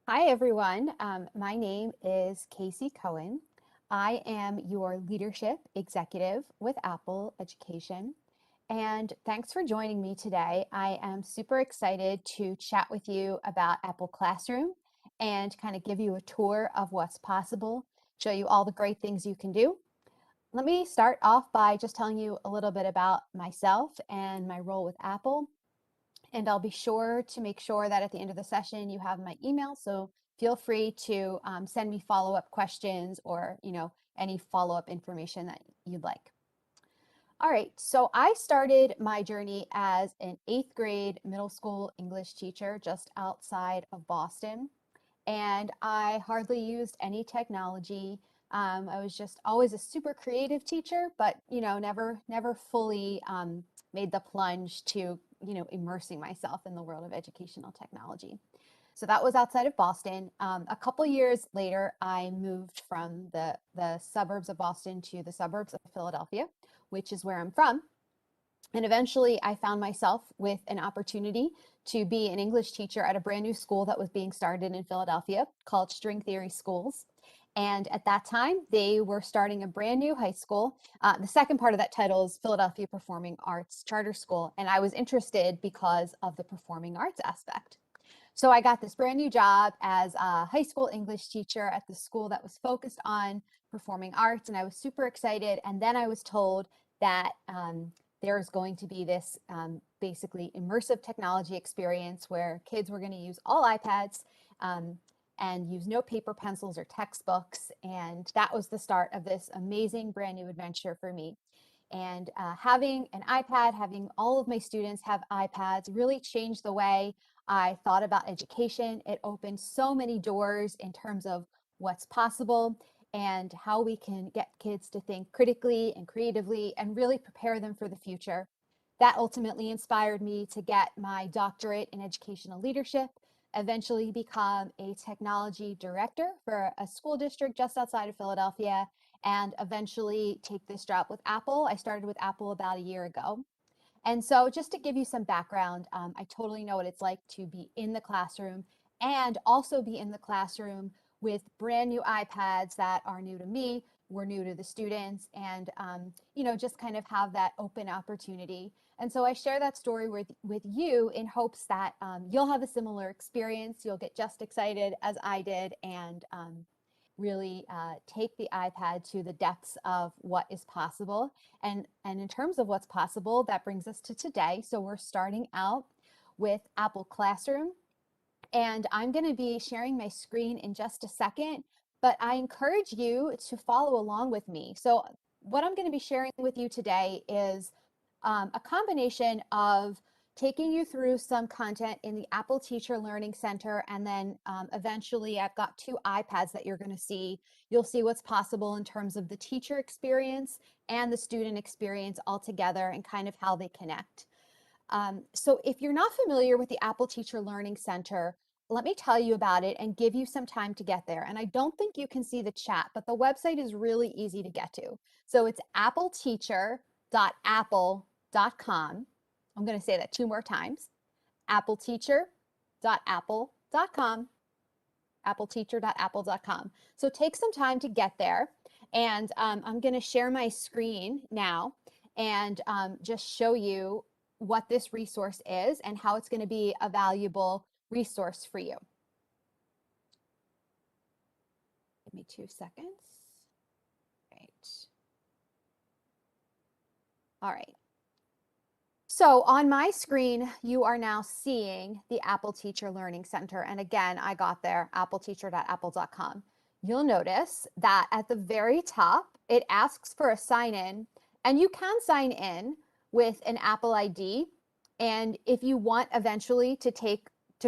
Hi, everyone. My name is Casey Cohen. I am your leadership executive with Apple Education. And thanks for joining me today. I am super excited to chat with you about Apple Classroom and kind of give you a tour of what's possible, show you all the great things you can do. Let me start off by just telling you a little bit about myself and my role with Apple. And I'll be sure to make sure that at the end of the session you have my email. So feel free to send me follow-up questions or any follow-up information that you'd like. All right, so I started my journey as an 8th grade middle school English teacher just outside of Boston. And I hardly used any technology. I was just always a super creative teacher, but never fully made the plunge to immersing myself in the world of educational technology. So that was outside of Boston. A couple years later, I moved from the suburbs of Boston to the suburbs of Philadelphia, which is where I'm from. And eventually I found myself with an opportunity to be an English teacher at a brand new school that was being started in Philadelphia called String Theory Schools. And at that time, they were starting a brand new high school. The second part of that title is Philadelphia Performing Arts Charter School. And I was interested because of the performing arts aspect. So I got this brand new job as a high school English teacher at the school that was focused on performing arts, and I was super excited. And then I was told that there's going to be this basically immersive technology experience where kids were going to use all iPads and use no paper pencils or textbooks. And that was the start of this amazing brand new adventure for me. And having an iPad, having all of my students have iPads really changed the way I thought about education. It opened so many doors in terms of what's possible and how we can get kids to think critically and creatively and really prepare them for the future. That ultimately inspired me to get my doctorate in educational leadership, eventually become a technology director for a school district just outside of Philadelphia, and eventually take this job with Apple. I started with Apple about a year ago. And so just to give you some background, I totally know what it's like to be in the classroom and also be in the classroom with brand new iPads that are new to me, were new to the students, and just kind of have that open opportunity. And so I share that story with you in hopes that you'll have a similar experience. You'll get just excited as I did, and really take the iPad to the depths of what is possible. And in terms of what's possible, that brings us to today. So we're starting out with Apple Classroom, and I'm going to be sharing my screen in just a second, but I encourage you to follow along with me. So what I'm going to be sharing with you today is a combination of taking you through some content in the Apple Teacher Learning Center, and then eventually I've got 2 iPads that you're going to see. You'll see what's possible in terms of the teacher experience and the student experience all together and kind of how they connect. So if you're not familiar with the Apple Teacher Learning Center, let me tell you about it and give you some time to get there. And I don't think you can see the chat, but the website is really easy to get to. So it's appleteacher.apple.com. I'm going to say that 2 more times. appleteacher.apple.com. appleteacher.apple.com. So take some time to get there. And I'm going to share my screen now and just show you what this resource is and how it's going to be a valuable resource for you. Give me 2 seconds. Right. All right. So on my screen, you are now seeing the Apple Teacher Learning Center. And again, I got there, appleteacher.apple.com. You'll notice that at the very top, it asks for a sign in, and you can sign in with an Apple ID. And if you want eventually to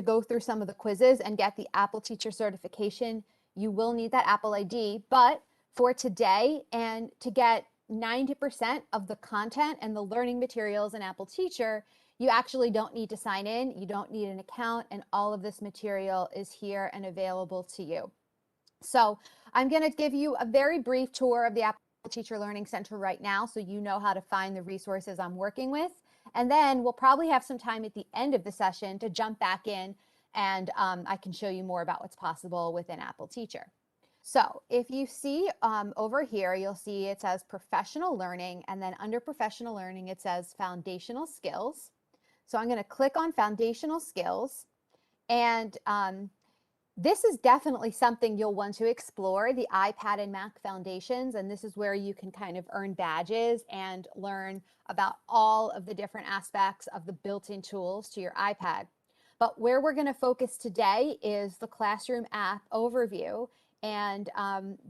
go through some of the quizzes and get the Apple Teacher certification, you will need that Apple ID. But for today and to get 90% of the content and the learning materials in Apple Teacher, you actually don't need to sign in, you don't need an account, and all of this material is here and available to you. So I'm going to give you a very brief tour of the Apple Teacher Learning Center right now so you know how to find the resources I'm working with. And then we'll probably have some time at the end of the session to jump back in and I can show you more about what's possible within Apple Teacher. So if you see over here, you'll see it says professional learning, and then under professional learning, it says foundational skills. So I'm going to click on foundational skills, and this is definitely something you'll want to explore, the iPad and Mac foundations, and this is where you can kind of earn badges and learn about all of the different aspects of the built-in tools to your iPad. But where we're going to focus today is the Classroom app overview, and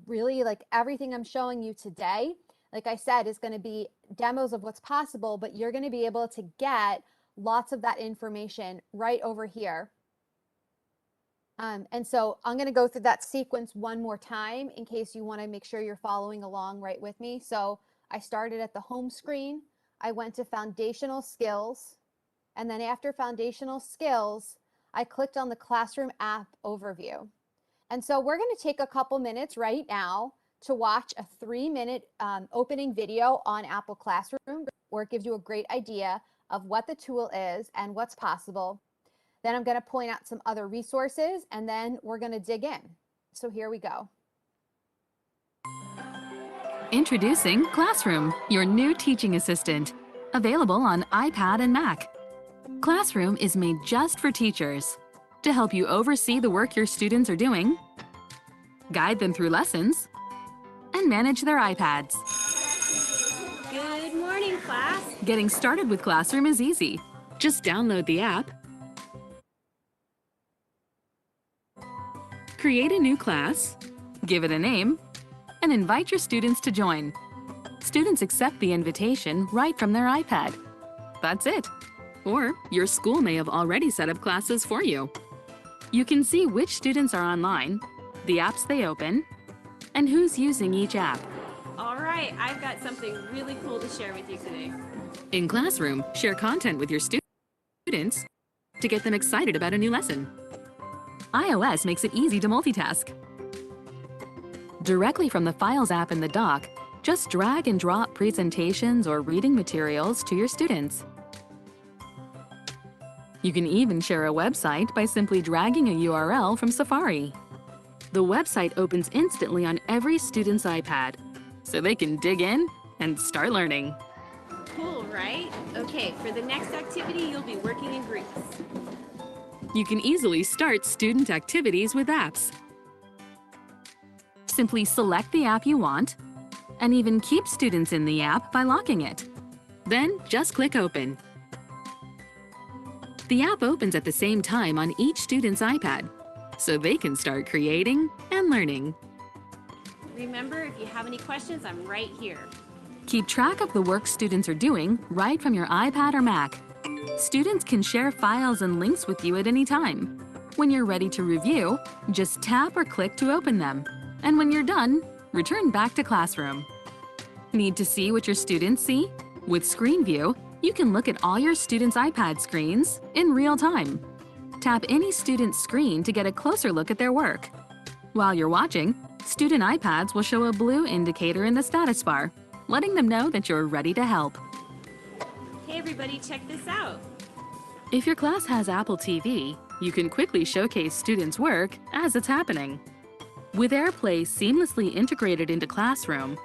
really, like, everything I'm showing you today, like I said, is going to be demos of what's possible, but you're going to be able to get lots of that information right over here. And so I'm going to go through that sequence one more time in case you want to make sure you're following along right with me. So I started at the home screen. I went to foundational skills. And then after foundational skills, I clicked on the Classroom app overview. And so we're going to take a couple minutes right now to watch a 3-minute opening video on Apple Classroom, where it gives you a great idea of what the tool is and what's possible. Then I'm going to point out some other resources, and then we're going to dig in. So here we go. Introducing Classroom, your new teaching assistant. Available on iPad and Mac. Classroom is made just for teachers to help you oversee the work your students are doing, guide them through lessons, and manage their iPads. Good morning, class. Getting started with Classroom is easy. Just download the app, create a new class, give it a name, and invite your students to join. Students accept the invitation right from their iPad. That's it. Or your school may have already set up classes for you. You can see which students are online, the apps they open, and who's using each app. All right, I've got something really cool to share with you today. In Classroom, share content with your students to get them excited about a new lesson. iOS makes it easy to multitask. Directly from the Files app in the dock, just drag and drop presentations or reading materials to your students. You can even share a website by simply dragging a URL from Safari. The website opens instantly on every student's iPad, so they can dig in and start learning. Cool, right? Okay, for the next activity, you'll be working in groups. You can easily start student activities with apps. Simply select the app you want, and even keep students in the app by locking it. Then just click Open. The app opens at the same time on each student's iPad, so they can start creating and learning. Remember, if you have any questions, I'm right here. Keep track of the work students are doing right from your iPad or Mac. Students can share files and links with you at any time. When you're ready to review, just tap or click to open them. And when you're done, return back to Classroom. Need to see what your students see? With Screen View, you can look at all your students' iPad screens in real time. Tap any student's screen to get a closer look at their work. While you're watching, student iPads will show a blue indicator in the status bar, letting them know that you're ready to help. Hey everybody, check this out. If your class has Apple TV, you can quickly showcase students' work as it's happening. With AirPlay seamlessly integrated into Classroom,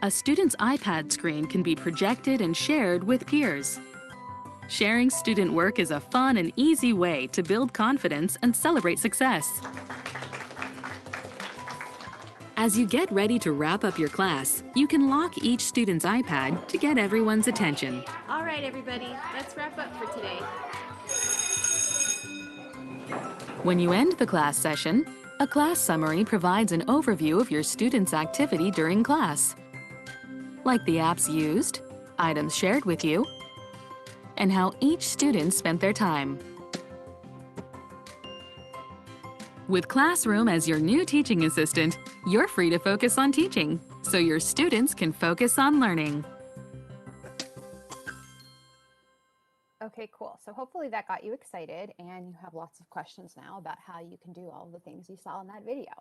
a student's iPad screen can be projected and shared with peers. Sharing student work is a fun and easy way to build confidence and celebrate success. As you get ready to wrap up your class, you can lock each student's iPad to get everyone's attention. All right, everybody, let's wrap up for today. When you end the class session, a class summary provides an overview of your student's activity during class, like the apps used, items shared with you, and how each student spent their time. With Classroom as your new teaching assistant, you're free to focus on teaching, so your students can focus on learning. Okay, cool. So hopefully that got you excited, and you have lots of questions now about how you can do all the things you saw in that video.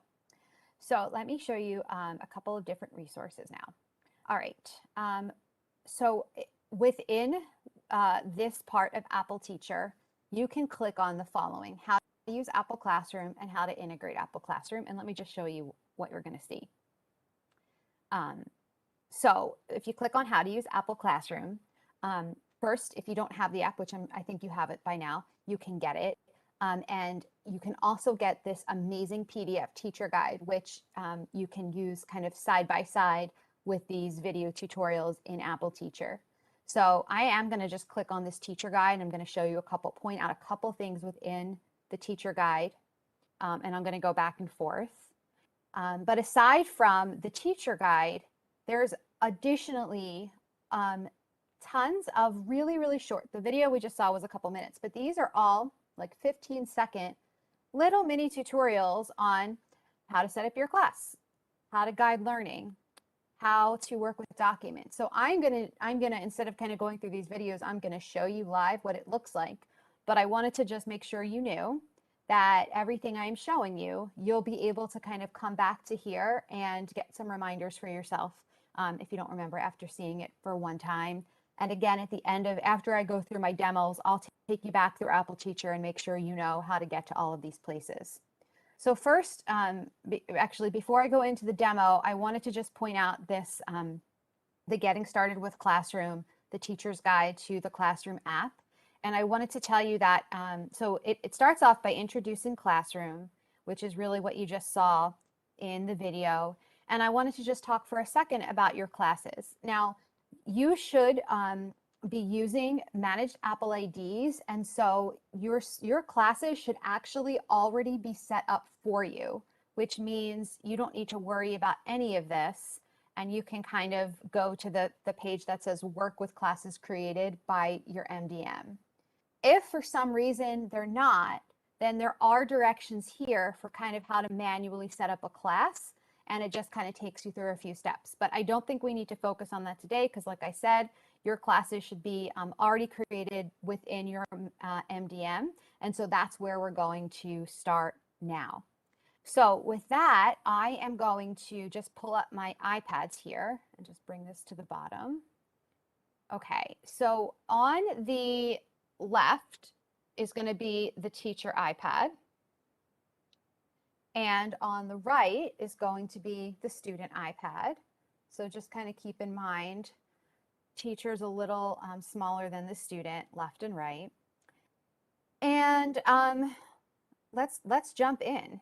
So let me show you a couple of different resources now. All right, so within this part of Apple Teacher, you can click on the following: how use Apple Classroom and how to integrate Apple Classroom. And let me just show you what you're going to see. So if you click on how to use Apple Classroom, first, if you don't have the app, which I think you have it by now, you can get it. And you can also get this amazing PDF teacher guide, which you can use kind of side by side with these video tutorials in Apple Teacher. So I am going to just click on this teacher guide. And I'm going to show you point out a couple things within the teacher guide. And I'm going to go back and forth. But aside from the teacher guide, there's additionally tons of really, really short. The video we just saw was a couple minutes, but these are all like 15-second little mini tutorials on how to set up your class, how to guide learning, how to work with documents. So I'm gonna instead of kind of going through these videos, I'm gonna show you live what it looks like. But I wanted to just make sure you knew that everything I'm showing you, you'll be able to kind of come back to here and get some reminders for yourself if you don't remember after seeing it for one time. And again, at the end of, after I go through my demos, I'll take you back through Apple Teacher and make sure you know how to get to all of these places. So first, actually, before I go into the demo, I wanted to just point out this, the Getting Started with Classroom, the Teacher's Guide to the Classroom app. And I wanted to tell you that, so it starts off by introducing Classroom, which is really what you just saw in the video. And I wanted to just talk for a second about your classes. Now, you should be using managed Apple IDs. And so your classes should actually already be set up for you, which means you don't need to worry about any of this. And you can kind of go to the page that says work with classes created by your MDM. If for some reason they're not, then there are directions here for kind of how to manually set up a class. And it just kind of takes you through a few steps. But I don't think we need to focus on that today because like I said, your classes should be already created within your MDM. And so that's where we're going to start now. So with that, I am going to just pull up my iPads here and just bring this to the bottom. Okay, so on the left is going to be the teacher iPad. And on the right is going to be the student iPad. So just kind of keep in mind, teacher's a little smaller than the student, left and right. And let's jump in.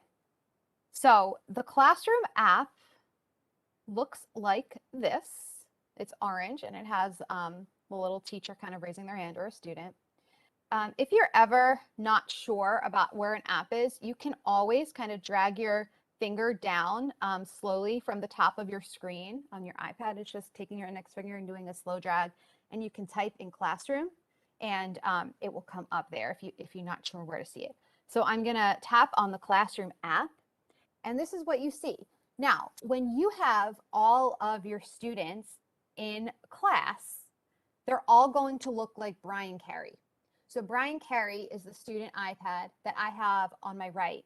So the Classroom app looks like this. It's orange and it has the little teacher kind of raising their hand or a student. If you're ever not sure about where an app is, you can always kind of drag your finger down slowly from the top of your screen on your iPad. It's just taking your index finger and doing a slow drag, and you can type in Classroom, and it will come up there if you're not sure where to see it. So I'm gonna tap on the Classroom app, and this is what you see. Now, when you have all of your students in class, they're all going to look like Brian Carey. So Brian Carey is the student iPad that I have on my right.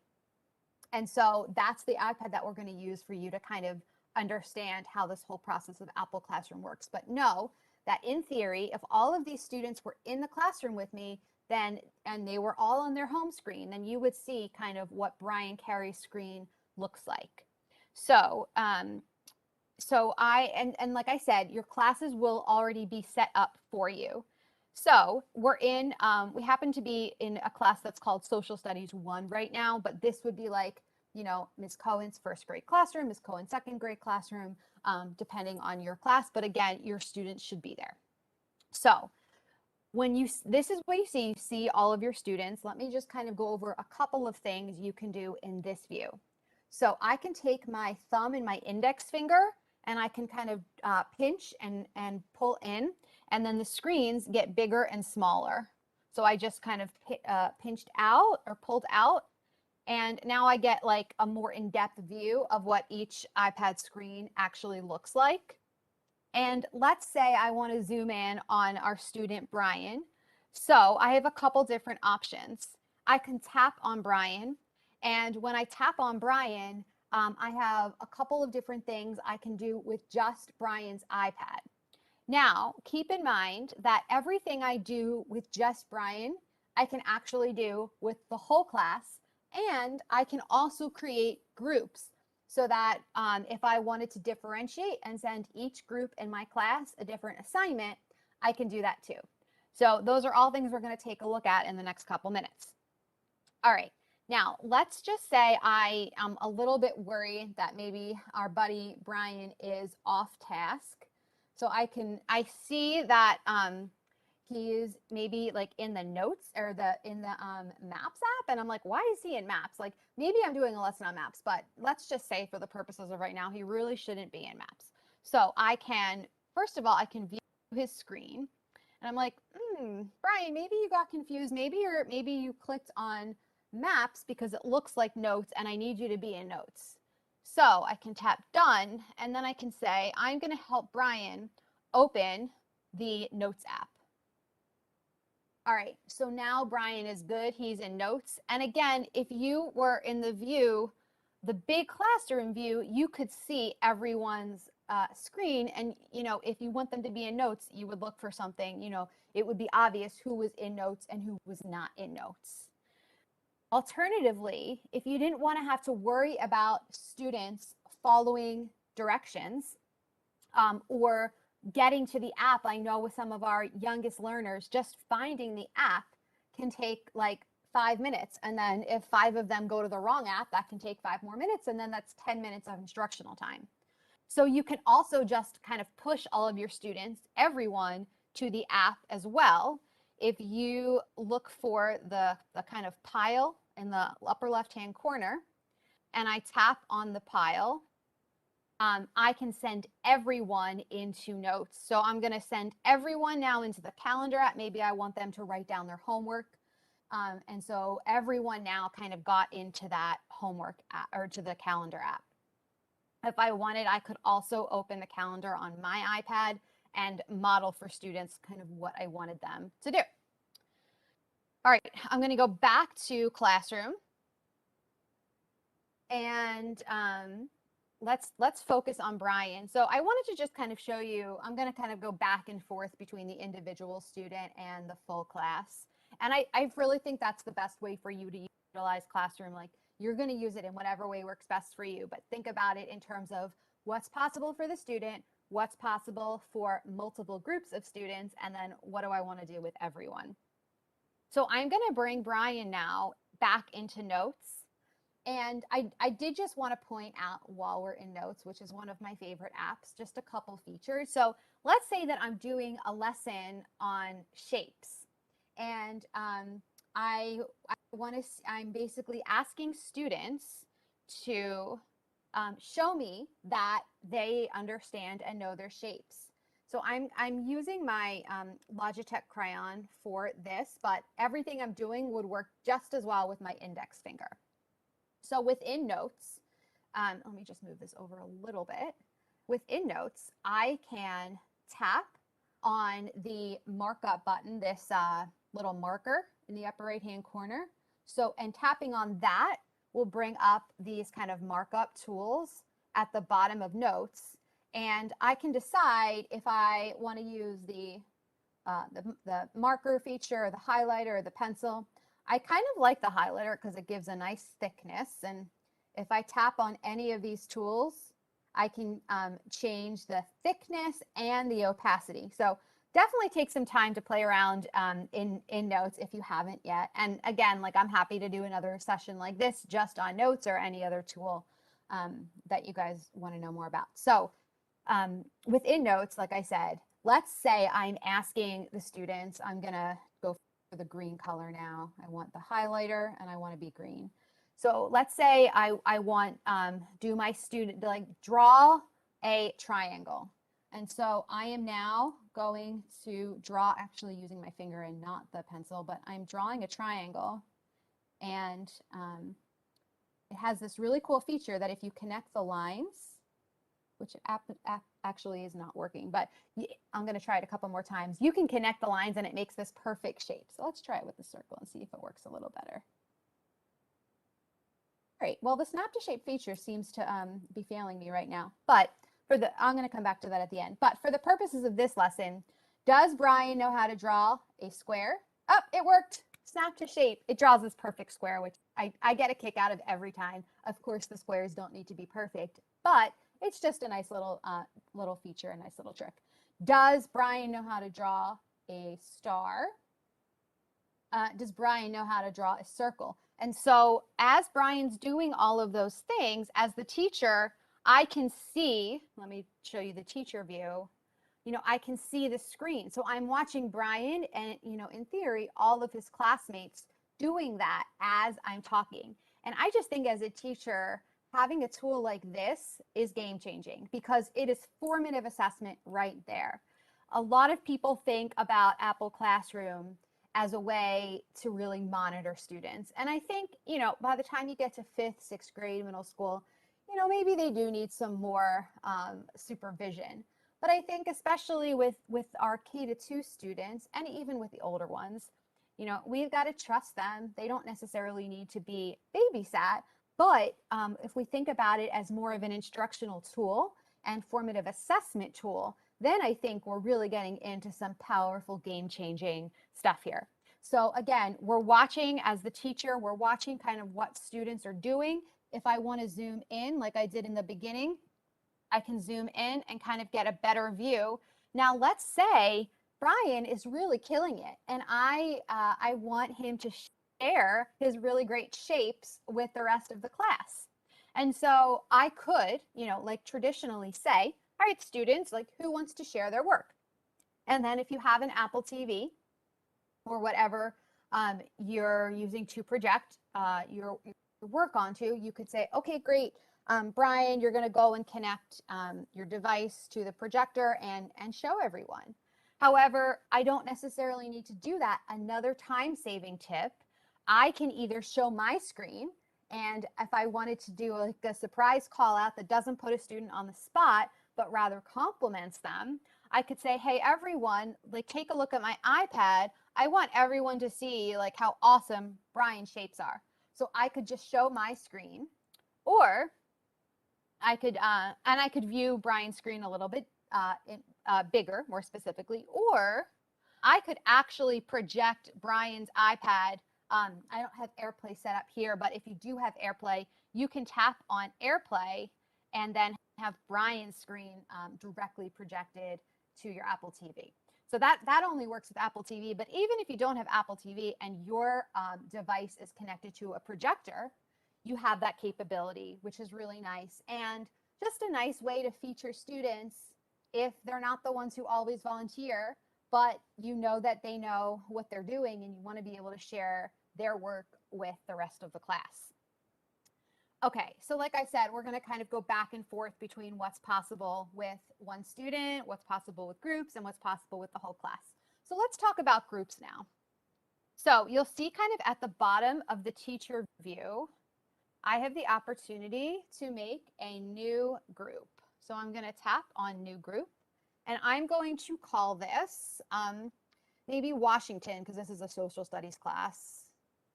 And so that's the iPad that we're going to use for you to kind of understand how this whole process of Apple Classroom works. But know that in theory, if all of these students were in the classroom with me, then, and they were all on their home screen, then you would see kind of what Brian Carey's screen looks like. So, and like I said, your classes will already be set up for you. So we're in, we happen to be in a class that's called Social Studies 1 right now, but this would be like, you know, Ms. Cohen's first grade classroom, Ms. Cohen's second grade classroom, depending on your class. But again, your students should be there. So this is what you see all of your students. Let me just kind of go over a couple of things you can do in this view. So I can take my thumb and my index finger and I can kind of pinch and pull in, and then the screens get bigger and smaller. So I just kind of pinched out or pulled out, and now I get like a more in-depth view of what each iPad screen actually looks like. And let's say I want to zoom in on our student Brian. So I have a couple different options. I can tap on Brian, and when I tap on Brian, I have a couple of different things I can do with just Brian's iPad. Now, keep in mind that everything I do with just Brian, I can actually do with the whole class And I can also create groups so that if I wanted to differentiate and send each group in my class a different assignment, I can do that too. So those are all things we're going to take a look at in the next couple minutes. All right. Now, let's just say I am a little bit worried that maybe our buddy Brian is off task. So I see that he's maybe like in the notes or in the maps app, and I'm like, why is he in maps? Like maybe I'm doing a lesson on maps, but let's just say for the purposes of right now, he really shouldn't be in maps. So I can, first of all, I can view his screen, and I'm like, Brian, maybe you got confused. Maybe you clicked on maps because it looks like notes and I need you to be in notes. So I can tap done, and then I can say, I'm going to help Brian open the notes app. All right, so now Brian is good. He's in notes. And again, if you were in the view, the big classroom view, you could see everyone's screen. And, if you want them to be in notes, you would look for something, it would be obvious who was in notes and who was not in notes. Alternatively, if you didn't want to have to worry about students following directions or getting to the app, I know with some of our youngest learners, just finding the app can take like 5 minutes. And then if 5 of them go to the wrong app, that can take 5 more minutes. And then that's 10 minutes of instructional time. So you can also just kind of push all of your students, everyone, to the app as well. If you look for the kind of pile in the upper left-hand corner, and I tap on the pile, I can send everyone into notes. So I'm going to send everyone now into the calendar app. Maybe I want them to write down their homework. And so everyone now kind of got into that homework app, or to the calendar app. If I wanted, I could also open the calendar on my iPad and model for students kind of what I wanted them to do. All right, I'm going to go back to Classroom. And let's focus on Brian. So I wanted to just kind of show you, I'm going to kind of go back and forth between the individual student and the full class. And I really think that's the best way for you to utilize Classroom. Like, you're going to use it in whatever way works best for you, but think about it in terms of what's possible for the student, what's possible for multiple groups of students, and then what do I want to do with everyone. So I'm going to bring Brian now back into notes. And I did just want to point out, while we're in notes, which is one of my favorite apps, just a couple features. So let's say that I'm doing a lesson on shapes, and I'm basically asking students to show me that they understand and know their shapes. So I'm using my Logitech crayon for this, but everything I'm doing would work just as well with my index finger. So within notes, let me just move this over a little bit. Within notes, I can tap on the markup button, this little marker in the upper right-hand corner. So, and tapping on that will bring up these kind of markup tools at the bottom of notes. And I can decide if I want to use the marker feature, or the highlighter, or the pencil. I kind of like the highlighter because it gives a nice thickness. And if I tap on any of these tools, I can change the thickness and the opacity. So definitely take some time to play around in notes if you haven't yet. And again, like, I'm happy to do another session like this just on notes, or any other tool that you guys want to know more about. So within notes, like I said, let's say I'm asking the students, I'm going to go for the green color now. I want the highlighter and I want to be green. So let's say I want do my student like draw a triangle. And so I am now going to draw, actually using my finger and not the pencil, but I'm drawing a triangle. And it has this really cool feature that if you connect the lines, which actually is not working, but I'm going to try it a couple more times. You can connect the lines and it makes this perfect shape. So let's try it with the circle and see if it works a little better. Great. Well, the snap to shape feature seems to be failing me right now, but I'm going to come back to that at the end. But for the purposes of this lesson, does Brian know how to draw a square? Oh, it worked. snap to shape, it draws this perfect square, which I get a kick out of every time. Of course, the squares don't need to be perfect, but it's just a nice little feature, a nice little trick. Does Brian know how to draw a star? Does Brian know how to draw a circle? And so as Brian's doing all of those things, as the teacher, I can see, let me show you the teacher view. I can see the screen. So I'm watching Brian and, in theory, all of his classmates doing that as I'm talking. And I just think as a teacher, having a tool like this is game changing because it is formative assessment right there. A lot of people think about Apple Classroom as a way to really monitor students. And I think, by the time you get to 5th, 6th grade, middle school, maybe they do need some more supervision. But I think especially with our K-2 students and even with the older ones, we've got to trust them. They don't necessarily need to be babysat, but if we think about it as more of an instructional tool and formative assessment tool, then I think we're really getting into some powerful game-changing stuff here. So again, we're watching as the teacher, we're watching kind of what students are doing. If I want to zoom in like I did in the beginning, I can zoom in and kind of get a better view. Now let's say Brian is really killing it and I want him to share his really great shapes with the rest of the class. And so I could, like traditionally say, all right, students, like who wants to share their work? And then if you have an Apple TV or whatever you're using to project your work onto, you could say, okay, great. Brian, you're going to go and connect your device to the projector and show everyone. However, I don't necessarily need to do that. Another time-saving tip, I can either show my screen, and if I wanted to do like a surprise call out that doesn't put a student on the spot, but rather compliments them, I could say, hey, everyone, like take a look at my iPad. I want everyone to see like how awesome Brian's shapes are. So I could just show my screen, or I could view Brian's screen a little bit bigger, more specifically, or I could actually project Brian's iPad. I don't have AirPlay set up here, but if you do have AirPlay, you can tap on AirPlay and then have Brian's screen directly projected to your Apple TV. So that only works with Apple TV, but even if you don't have Apple TV and your device is connected to a projector, you have that capability, which is really nice. And just a nice way to feature students if they're not the ones who always volunteer, but you know that they know what they're doing and you want to be able to share their work with the rest of the class. Okay, so like I said, we're going to kind of go back and forth between what's possible with one student, what's possible with groups, and what's possible with the whole class. So let's talk about groups now. So you'll see kind of at the bottom of the teacher view, I have the opportunity to make a new group. So I'm going to tap on new group and I'm going to call this maybe Washington, because this is a social studies class.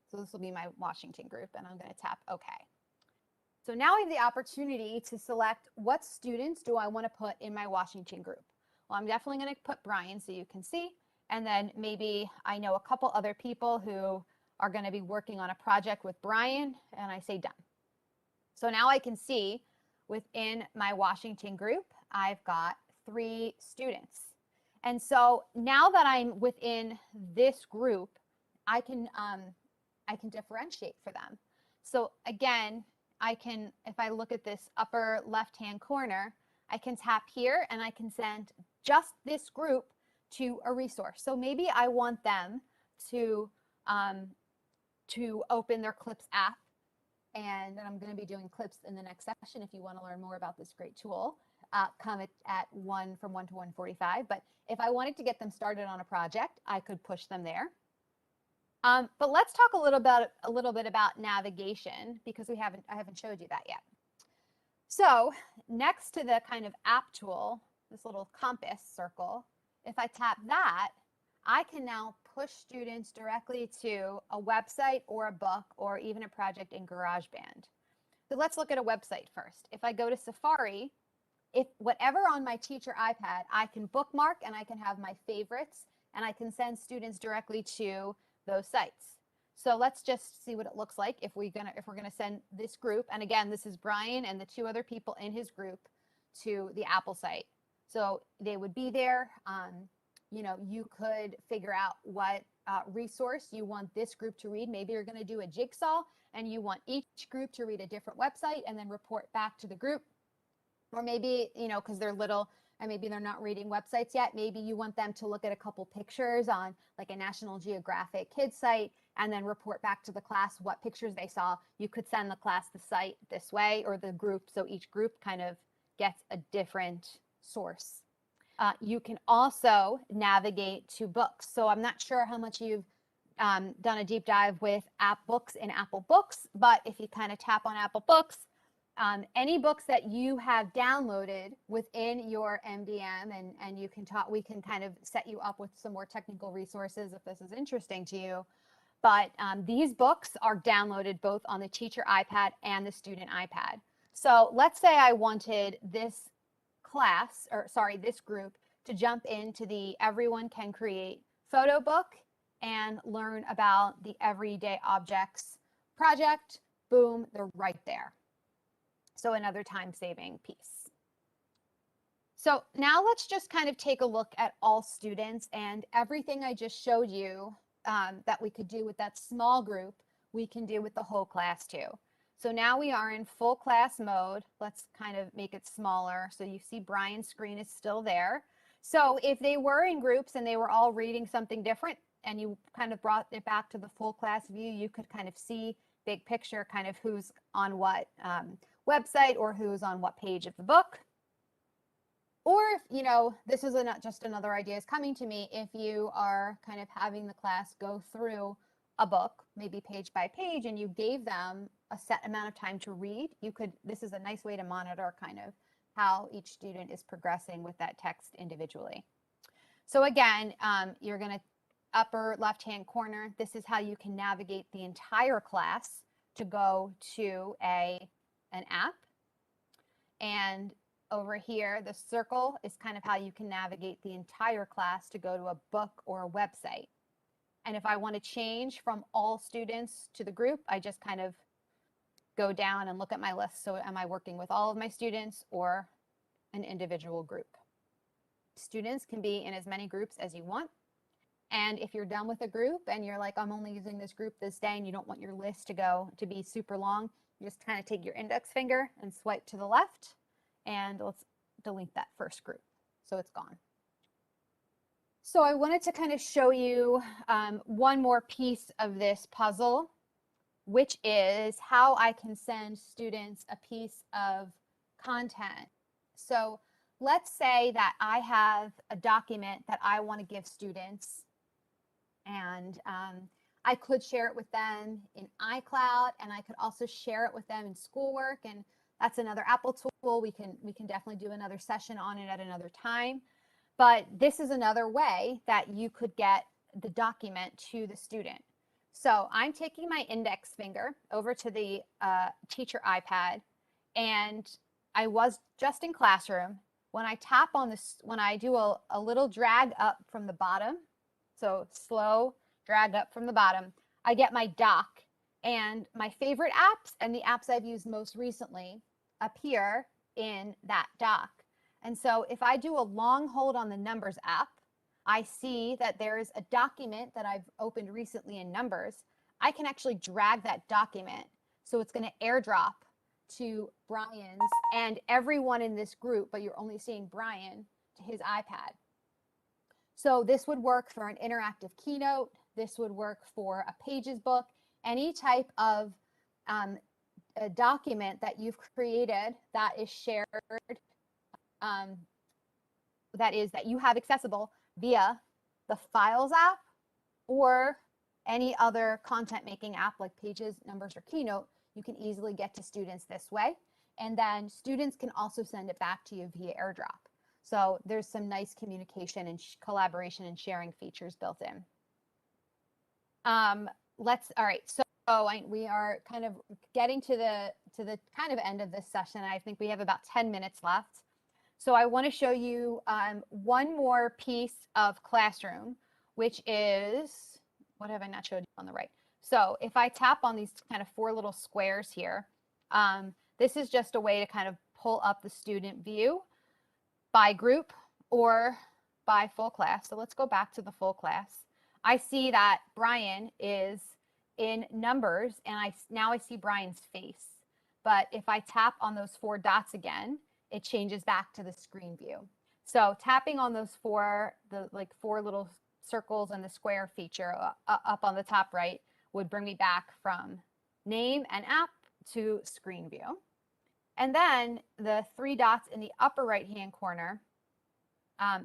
So this will be my Washington group and I'm going to tap OK. So now I have the opportunity to select what students do I want to put in my Washington group. Well, I'm definitely going to put Brian so you can see. And then maybe I know a couple other people who are going to be working on a project with Brian, and I say done. So now I can see within my Washington group, I've got 3 students. And so now that I'm within this group, I can differentiate for them. So again, I can, if I look at this upper left-hand corner, I can tap here and I can send just this group to a resource. So maybe I want them to open their Clips app, and I'm going to be doing Clips in the next session. If you want to learn more about this great tool, come at 1 to 1:45. But if I wanted to get them started on a project, I could push them there. But let's talk a little bit about navigation, because I haven't showed you that yet. So next to the kind of app tool, this little compass circle, if I tap that, I can now push students directly to a website or a book or even a project in GarageBand. So let's look at a website first. If I go to Safari, if whatever on my teacher iPad, I can bookmark and I can have my favorites and I can send students directly to those sites. So let's just see what it looks like if we're gonna send this group. And again, this is Brian and the 2 other people in his group to the Apple site. So they would be there. You could figure out what resource you want this group to read. Maybe you're going to do a jigsaw and you want each group to read a different website and then report back to the group. Or maybe, because they're little and maybe they're not reading websites yet, maybe you want them to look at a couple pictures on like a National Geographic kids site and then report back to the class what pictures they saw. You could send the class the site this way or the group, so each group kind of gets a different source. You can also navigate to books. So I'm not sure how much you've done a deep dive with app books in Apple Books, but if you kind of tap on Apple Books, any books that you have downloaded within your MDM, and you can talk, we can kind of set you up with some more technical resources if this is interesting to you. But these books are downloaded both on the teacher iPad and the student iPad. So let's say I wanted this this group to jump into the Everyone Can Create photo book and learn about the Everyday Objects project. Boom, they're right there. So another time-saving piece. So now let's just kind of take a look at all students, and everything I just showed you that we could do with that small group, we can do with the whole class too. So now we are in full class mode. Let's kind of make it smaller. So you see Brian's screen is still there. So if they were in groups and they were all reading something different and you kind of brought it back to the full class view, you could kind of see big picture kind of who's on what website or who's on what page of the book. Or if, this is just another idea is coming to me, if you are kind of having the class go through a book, maybe page by page, and you gave them a set amount of time to read, this is a nice way to monitor kind of how each student is progressing with that text individually. So again, you're going to upper left-hand corner, this is how you can navigate the entire class to go to an app. And over here, the circle is kind of how you can navigate the entire class to go to a book or a website. And if I want to change from all students to the group, I just kind of go down and look at my list. So am I working with all of my students or an individual group? Students can be in as many groups as you want. And if you're done with a group and you're like, I'm only using this group this day and you don't want your list to be super long, you just kind of take your index finger and swipe to the left, and let's delete that first group. So it's gone. So I wanted to kind of show you one more piece of this puzzle, which is how I can send students a piece of content. So let's say that I have a document that I want to give students, and I could share it with them in iCloud, and I could also share it with them in schoolwork, and that's another Apple tool. We can definitely do another session on it at another time. But this is another way that you could get the document to the student. So I'm taking my index finger over to the teacher iPad, and I was just in Classroom. When I tap on this, when I do a little drag up from the bottom, so slow drag up from the bottom, I get my doc, and my favorite apps and the apps I've used most recently appear in that doc. And so if I do a long hold on the Numbers app, I see that there is a document that I've opened recently in Numbers. I can actually drag that document. So it's going to airdrop to Brian's and everyone in this group, but you're only seeing Brian, to his iPad. So this would work for an interactive keynote. This would work for a Pages book, any type of a document that you've created that is shared, that you have accessible via the Files app or any other content making app like Pages, Numbers, or Keynote. You can easily get to students this way. And then students can also send it back to you via AirDrop. So there's some nice communication and collaboration and sharing features built in. All right, so we are kind of getting to the kind of end of this session. I think we have about 10 minutes left. So I want to show you one more piece of Classroom, which is, what have I not showed you on the right? So if I tap on these kind of 4 little squares here, this is just a way to kind of pull up the student view by group or by full class. So let's go back to the full class. I see that Brian is in numbers, and now I see Brian's face. But if I tap on those 4 dots again, it changes back to the screen view. So tapping on those 4 little circles and the square feature up on the top right would bring me back from name and app to screen view. And then the 3 dots in the upper right hand corner,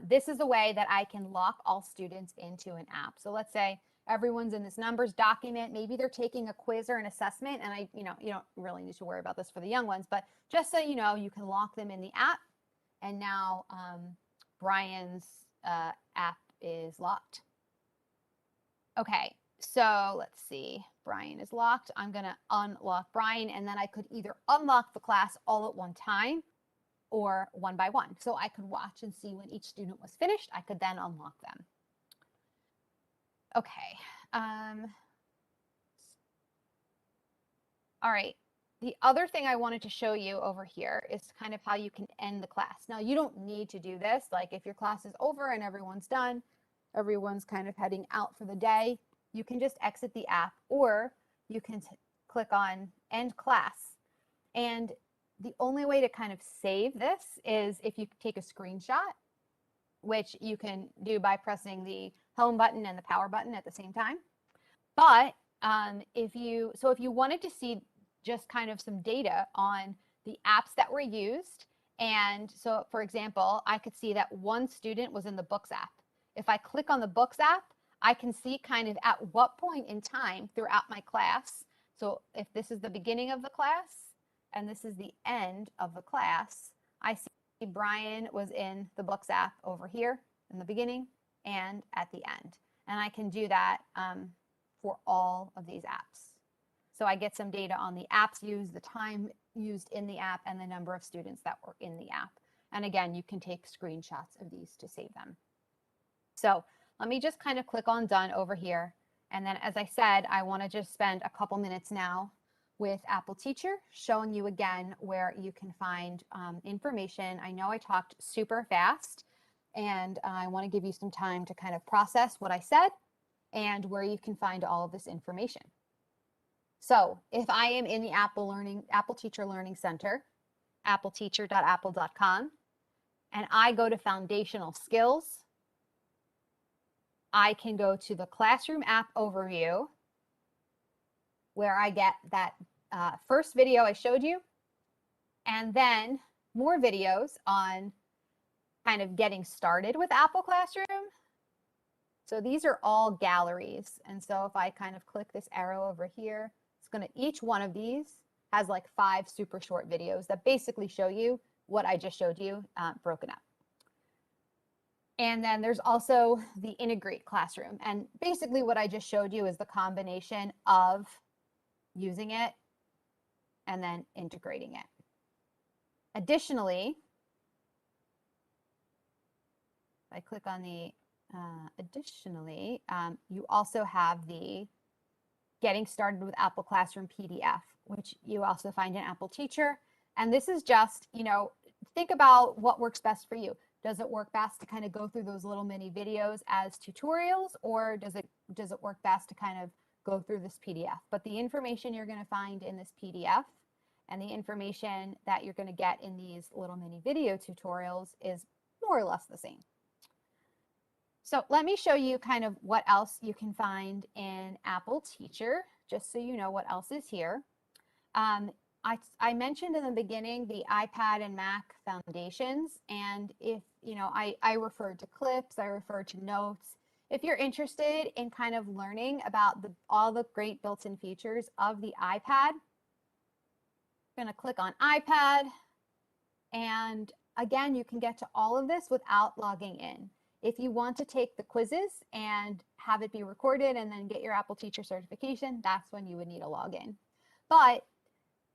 this is a way that I can lock all students into an app. So let's say everyone's in this numbers document. Maybe they're taking a quiz or an assessment, and you don't really need to worry about this for the young ones, but just so you know, you can lock them in the app. And now Brian's app is locked. Okay, so let's see. Brian is locked. I'm going to unlock Brian, and then I could either unlock the class all at one time or one by one. So I could watch and see when each student was finished. I could then unlock them. Okay. All right. The other thing I wanted to show you over here is kind of how you can end the class. Now, you don't need to do this. Like if your class is over and everyone's done, everyone's kind of heading out for the day, you can just exit the app, or you can click on end class. And the only way to kind of save this is if you take a screenshot, which you can do by pressing the home button and the power button at the same time. But if you wanted to see just kind of some data on the apps that were used, and so for example, I could see that one student was in the Books app. If I click on the Books app, I can see kind of at what point in time throughout my class. So if this is the beginning of the class and this is the end of the class, I see Brian was in the Books app over here in the beginning and at the end. And I can do that for all of these apps. So I get some data on the apps used, the time used in the app, and the number of students that were in the app. And again, you can take screenshots of these to save them. So let me just kind of click on done over here. And then as I said, I want to just spend a couple minutes now with Apple Teacher, showing you again where you can find information. I know I talked super fast, and I want to give you some time to kind of process what I said and where you can find all of this information. So if I am in the Apple Teacher Learning Center, appleteacher.apple.com, and I go to Foundational Skills, I can go to the Classroom App Overview, where I get that first video I showed you, and then more videos on kind of getting started with Apple Classroom. So these are all galleries. And so if I kind of click this arrow over here, it's going to, each one of these has like 5 super short videos that basically show you what I just showed you broken up. And then there's also the Integrate Classroom. And basically what I just showed you is the combination of using it and then integrating it. Additionally, if I click on the you also have the Getting Started with Apple Classroom PDF, which you also find in Apple Teacher. And this is just, think about what works best for you. Does it work best to kind of go through those little mini videos as tutorials, or does it work best to kind of go through this PDF? But the information you're going to find in this PDF and the information that you're going to get in these little mini video tutorials is more or less the same. So let me show you kind of what else you can find in Apple Teacher, just so you know what else is here. I mentioned in the beginning the iPad and Mac foundations, and if, I referred to clips, I referred to notes. If you're interested in kind of learning about all the great built-in features of the iPad, I'm going to click on iPad, and again, you can get to all of this without logging in. If you want to take the quizzes and have it be recorded and then get your Apple Teacher certification, that's when you would need a login. But,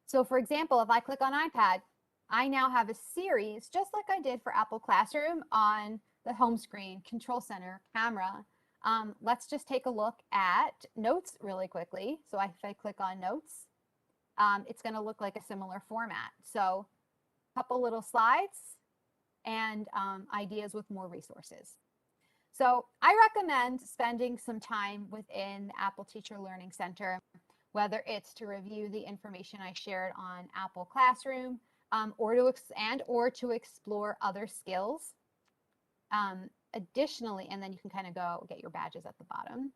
so for example, if I click on iPad, I now have a series, just like I did for Apple Classroom, on the home screen, Control Center, Camera. Let's just take a look at notes really quickly. So if I click on notes, it's going to look like a similar format. So a couple little slides and ideas with more resources. So I recommend spending some time within the Apple Teacher Learning Center, whether it's to review the information I shared on Apple Classroom or to explore other skills. Additionally, and then you can kind of go get your badges at the bottom.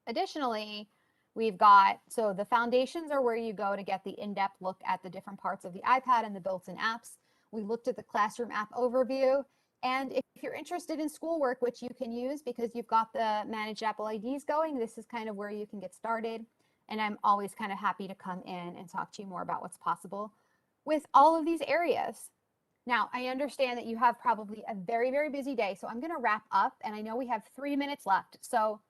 Additionally, we've got, so the foundations are where you go to get the in-depth look at the different parts of the iPad and the built-in apps. We looked at the classroom app overview. And if you're interested in schoolwork, which you can use because you've got the managed Apple IDs going, this is kind of where you can get started. And I'm always kind of happy to come in and talk to you more about what's possible with all of these areas. Now, I understand that you have probably a very, very busy day, so I'm going to wrap up, and I know we have 3 minutes left. So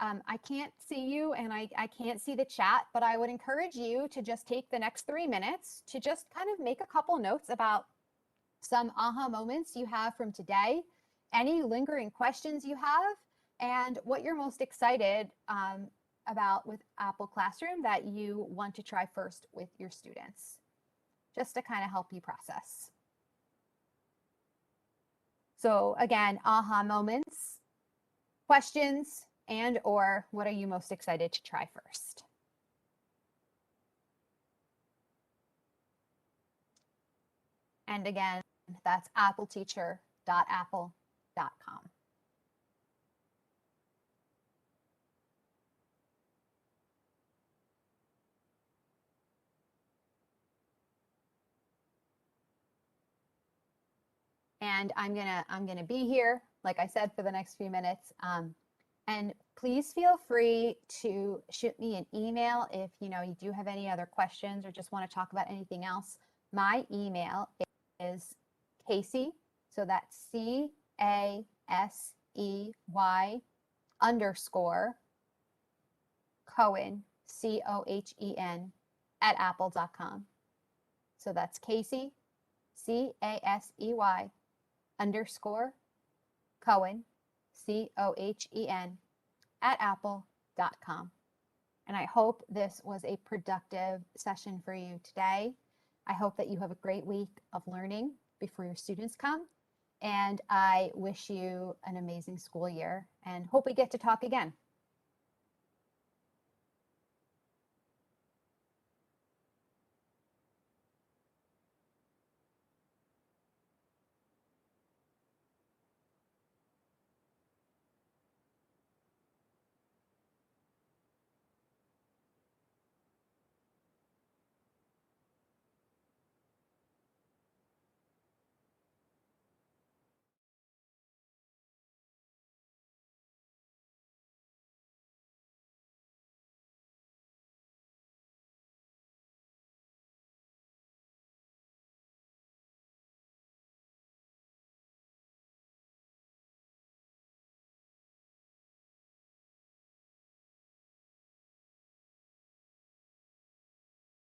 I can't see you and I can't see the chat, but I would encourage you to just take the next 3 minutes to just kind of make a couple notes about some aha moments you have from today, any lingering questions you have, and what you're most excited about with Apple Classroom that you want to try first with your students, just to kind of help you process. So again, aha moments, questions, and or what are you most excited to try first? And again, that's appleteacher.apple.com. And I'm gonna be here, like I said, for the next few minutes. And please feel free to shoot me an email if you do have any other questions or just want to talk about anything else. My email is Casey, so that's CASEY _Cohen, COHEN @apple.com. So that's Casey, CASEY _Cohen, COHEN @apple.com. And I hope this was a productive session for you today. I hope that you have a great week of learning before your students come. And I wish you an amazing school year and hope we get to talk again.